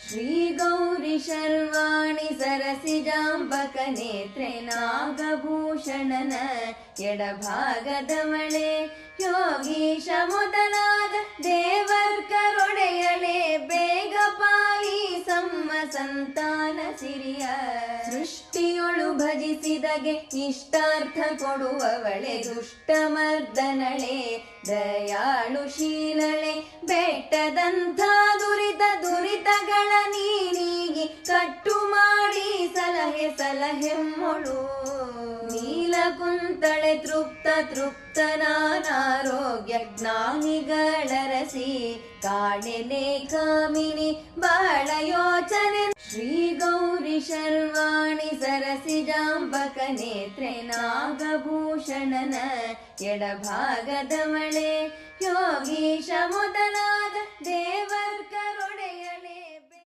ಶ್ರೀ ಗೌರಿ ಶರ್ವಾಣಿ ಸರಸಿಜಾಂಬಕ ನೇತ್ರೆ ನಾಗಭೂಷಣನ ಎಡಭಾಗದವಳೆ ಯೋಗೀಶ ಮೊದಲಾದ ದೇವರ್ಕರೊಡೆಯಳೆ ಬೇಗ ಪಾಲಿಸಮ್ಮ ಸಂತಾನ ಸಿರಿಯ ಸೃಷ್ಟಿಯೊಳು ಭಜಿಸಿದಗೆ ಇಷ್ಟಾರ್ಥ ಕೊಡುವವಳೆ ದುಷ್ಟಮರ್ದನಳೆ ದಯಾಳು ಶೀಲಳೆ ಬೆಟ್ಟದಂಥ ದುರಿತಗಳ ನೀನಿಗಿ ಕಟ್ಟು ಮಾಡಿ ಸಲಹೆಮ್ಮೊಳು ನೀಲಕುಂತಳೆ ತೃಪ್ತನಾನಾರೋಗ್ಯ ಜ್ಞಾನಿಗಳರಸಿ ಕಾಣೆನೆ ಕಾಮಿನಿ ಬಾಳ ಯೋಚನೆ ಶ್ರೀ ಗೌರಿ ಶರ್ವಾಣಿ ಸರಸಿಜಾಂಬಕ ನೇತ್ರೆ ನಾಗಭೂಷಣನ ಎಡಭಾಗದವಳೆ ಯೋಗೀಶ ಮೊದಲಾದ ದೇವರ್ಕರ